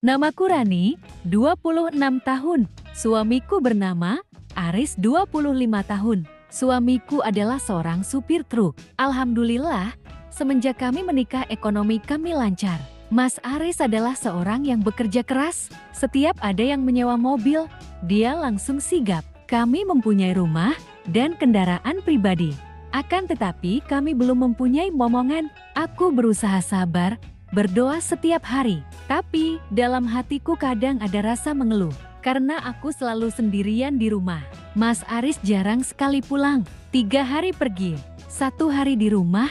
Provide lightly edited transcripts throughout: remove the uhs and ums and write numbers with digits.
Namaku Rani, 26 tahun. Suamiku bernama Aris, 25 tahun. Suamiku adalah seorang supir truk. Alhamdulillah, semenjak kami menikah ekonomi kami lancar. Mas Aris adalah seorang yang bekerja keras. Setiap ada yang menyewa mobil, dia langsung sigap. Kami mempunyai rumah dan kendaraan pribadi. Akan tetapi kami belum mempunyai momongan. Aku berusaha sabar, berdoa setiap hari. Tapi dalam hatiku kadang ada rasa mengeluh. Karena aku selalu sendirian di rumah. Mas Aris jarang sekali pulang. 3 hari pergi, 1 hari di rumah.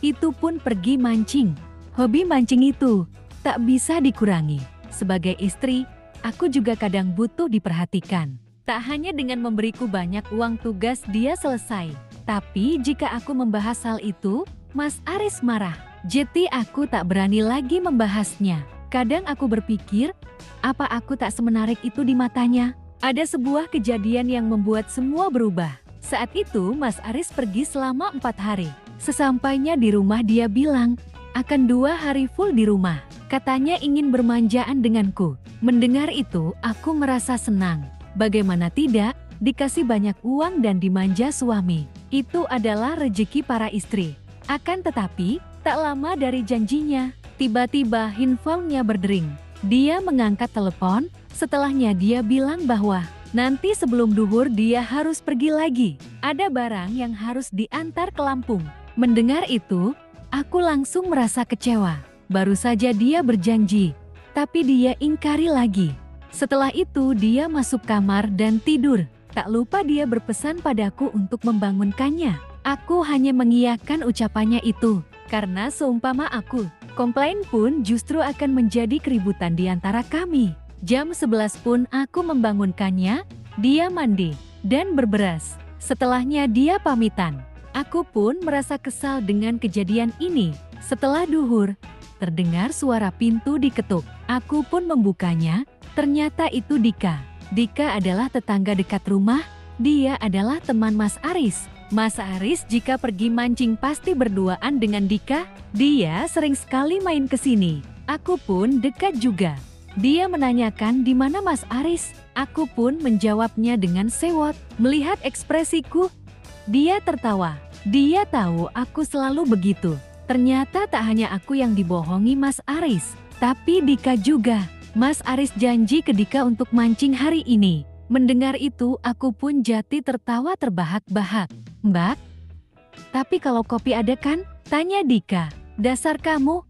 Itu pun pergi mancing. Hobi mancing itu tak bisa dikurangi. Sebagai istri, aku juga kadang butuh diperhatikan. Tak hanya dengan memberiku banyak uang tugas dia selesai. Tapi jika aku membahas hal itu, Mas Aris marah. Jadi aku tak berani lagi membahasnya. Kadang aku berpikir, apa aku tak semenarik itu di matanya? Ada sebuah kejadian yang membuat semua berubah. Saat itu Mas Aris pergi selama 4 hari. Sesampainya di rumah dia bilang, akan 2 hari full di rumah. Katanya ingin bermanjaan denganku. Mendengar itu aku merasa senang. Bagaimana tidak, dikasih banyak uang dan dimanja suami. Itu adalah rezeki para istri. Akan tetapi, tak lama dari janjinya, tiba-tiba handphonenya berdering. Dia mengangkat telepon, setelahnya dia bilang bahwa nanti sebelum duhur dia harus pergi lagi. Ada barang yang harus diantar ke Lampung. Mendengar itu, aku langsung merasa kecewa. Baru saja dia berjanji, tapi dia ingkari lagi. Setelah itu dia masuk kamar dan tidur. Tak lupa dia berpesan padaku untuk membangunkannya. Aku hanya mengiyakan ucapannya itu. Karena seumpama aku komplain pun justru akan menjadi keributan di antara kami. Jam 11 pun aku membangunkannya, dia mandi dan berberas. Setelahnya dia pamitan. Aku pun merasa kesal dengan kejadian ini. Setelah duhur, terdengar suara pintu diketuk. Aku pun membukanya, ternyata itu Dika. Dika adalah tetangga dekat rumah, dia adalah teman Mas Aris. Mas Aris jika pergi mancing pasti berduaan dengan Dika. Dia sering sekali main ke sini. Aku pun dekat juga. Dia menanyakan di mana Mas Aris. Aku pun menjawabnya dengan sewot. Melihat ekspresiku, dia tertawa. Dia tahu aku selalu begitu. Ternyata tak hanya aku yang dibohongi Mas Aris, tapi Dika juga. Mas Aris janji ke Dika untuk mancing hari ini. Mendengar itu aku pun jadi tertawa terbahak-bahak. Mbak, tapi kalau kopi ada kan? Tanya Dika. Dasar kamu,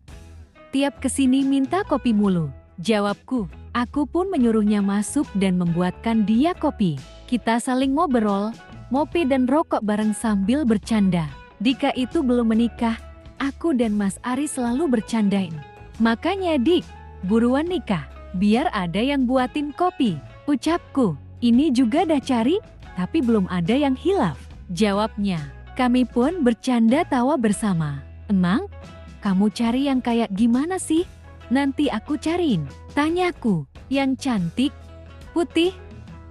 tiap kesini minta kopi mulu. Jawabku. Aku pun menyuruhnya masuk dan membuatkan dia kopi. Kita saling ngobrol, ngopi dan rokok bareng sambil bercanda. Dika itu belum menikah, aku dan Mas Aris selalu bercandain. Makanya Dik, buruan nikah, biar ada yang buatin kopi. Ucapku. Ini juga dah cari, tapi belum ada yang hilaf. Jawabnya. Kami pun bercanda tawa bersama. Emang? Kamu cari yang kayak gimana sih? Nanti aku cariin. Tanyaku. Yang cantik, putih,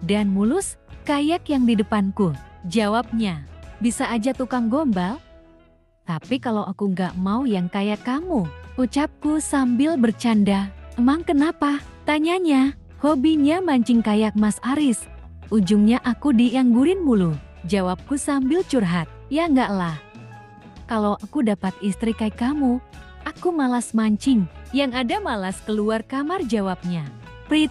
dan mulus, kayak yang di depanku. Jawabnya. Bisa aja tukang gombal. Tapi kalau aku nggak mau yang kayak kamu. Ucapku sambil bercanda. Emang kenapa? Tanyanya. Hobinya mancing kayak Mas Aris. Ujungnya aku dianggurin mulu. Jawabku sambil curhat. Ya enggak lah. Kalau aku dapat istri kayak kamu, aku malas mancing. Yang ada malas keluar kamar, jawabnya. Prit,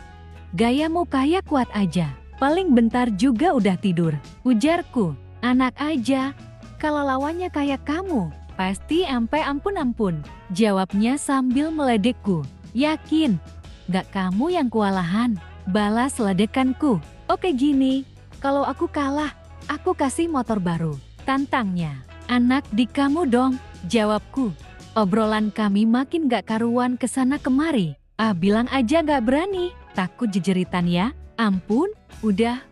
gayamu kayak kuat aja. Paling bentar juga udah tidur. Ujarku. Anak aja. Kalau lawannya kayak kamu, pasti ampe ampun-ampun. Jawabnya sambil meledekku. Yakin? Gak kamu yang kewalahan, balas ledekanku. Oke gini, kalau aku kalah, aku kasih motor baru. Tantangnya. Anak di kamu dong, jawabku. Obrolan kami makin gak karuan kesana kemari. Ah bilang aja gak berani, takut jejeritan ya. Ampun, udah,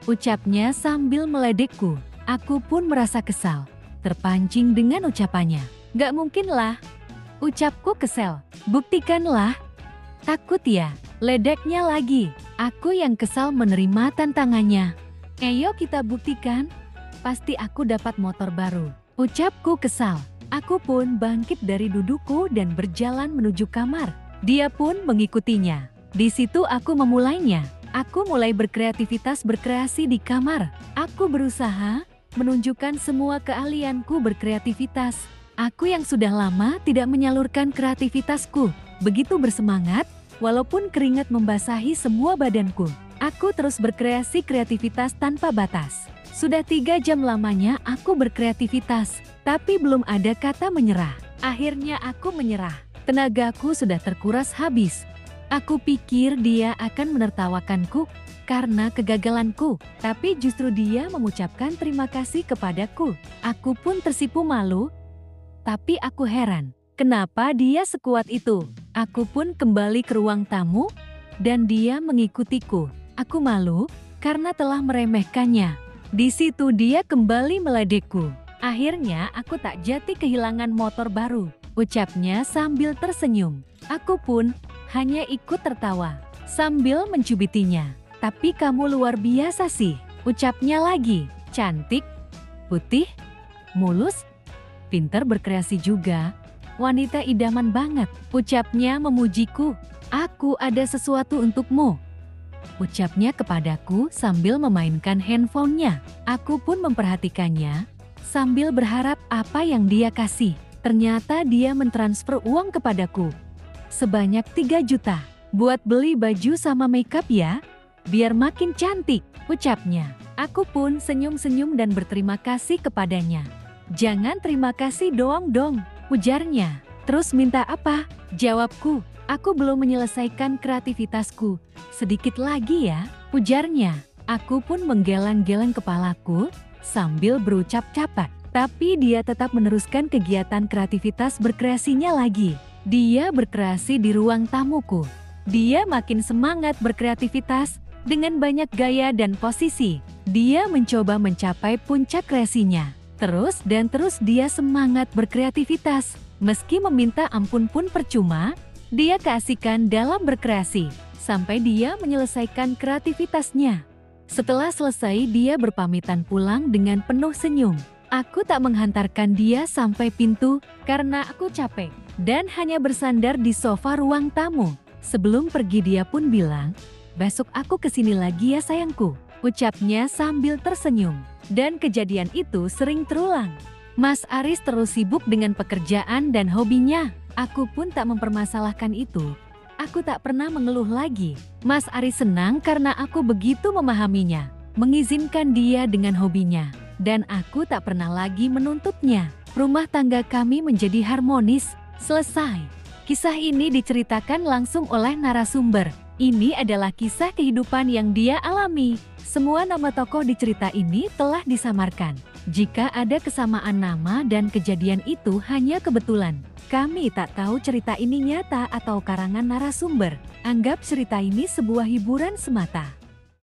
ucapnya sambil meledekku. Aku pun merasa kesal, terpancing dengan ucapannya. Gak mungkin lah, ucapku kesel. Buktikanlah. Takut ya, ledeknya lagi. Aku yang kesal menerima tantangannya. Ayo kita buktikan. Pasti aku dapat motor baru. Ucapku kesal. Aku pun bangkit dari dudukku dan berjalan menuju kamar. Dia pun mengikutinya. Di situ aku memulainya. Aku mulai berkreativitas berkreasi di kamar. Aku berusaha menunjukkan semua keahlianku berkreativitas. Aku yang sudah lama tidak menyalurkan kreativitasku. Begitu bersemangat, walaupun keringat membasahi semua badanku. Aku terus berkreasi kreativitas tanpa batas. Sudah 3 jam lamanya aku berkreativitas, tapi belum ada kata menyerah. Akhirnya aku menyerah. Tenagaku sudah terkuras habis. Aku pikir dia akan menertawakanku karena kegagalanku, tapi justru dia mengucapkan terima kasih kepadaku. Aku pun tersipu malu, tapi aku heran, kenapa dia sekuat itu? Aku pun kembali ke ruang tamu, dan dia mengikutiku. Aku malu karena telah meremehkannya. Di situ dia kembali meledekku. Akhirnya aku tak jati kehilangan motor baru, ucapnya sambil tersenyum. Aku pun hanya ikut tertawa sambil mencubitinya. Tapi kamu luar biasa sih, ucapnya lagi. Cantik, putih, mulus, pintar berkreasi juga. Wanita idaman banget, ucapnya memujiku. Aku ada sesuatu untukmu, ucapnya kepadaku sambil memainkan handphonenya. Aku pun memperhatikannya sambil berharap apa yang dia kasih. Ternyata dia mentransfer uang kepadaku sebanyak 3 juta. Buat beli baju sama makeup ya, biar makin cantik, ucapnya. Aku pun senyum-senyum dan berterima kasih kepadanya. Jangan terima kasih doang dong, ujarnya. Terus minta apa? Jawabku. Aku belum menyelesaikan kreativitasku. Sedikit lagi ya, ujarnya. Aku pun menggeleng-geleng kepalaku sambil berucap capat. Tapi dia tetap meneruskan kegiatan kreativitas berkreasinya lagi. Dia berkreasi di ruang tamuku. Dia makin semangat berkreativitas dengan banyak gaya dan posisi. Dia mencoba mencapai puncak kreasinya. Terus dan terus dia semangat berkreativitas. Meski meminta ampun pun percuma, dia keasikan dalam berkreasi, sampai dia menyelesaikan kreativitasnya. Setelah selesai dia berpamitan pulang dengan penuh senyum. Aku tak menghantarkan dia sampai pintu karena aku capek dan hanya bersandar di sofa ruang tamu. Sebelum pergi dia pun bilang, "Besok aku kesini lagi ya sayangku," ucapnya sambil tersenyum. Dan kejadian itu sering terulang. Mas Aris terus sibuk dengan pekerjaan dan hobinya. Aku pun tak mempermasalahkan itu. Aku tak pernah mengeluh lagi. Mas Aris senang karena aku begitu memahaminya, mengizinkan dia dengan hobinya, dan aku tak pernah lagi menuntutnya. Rumah tangga kami menjadi harmonis. Selesai. Kisah ini diceritakan langsung oleh narasumber. Ini adalah kisah kehidupan yang dia alami. Semua nama tokoh di cerita ini telah disamarkan. Jika ada kesamaan nama dan kejadian itu hanya kebetulan. Kami tak tahu cerita ini nyata atau karangan narasumber. Anggap cerita ini sebuah hiburan semata.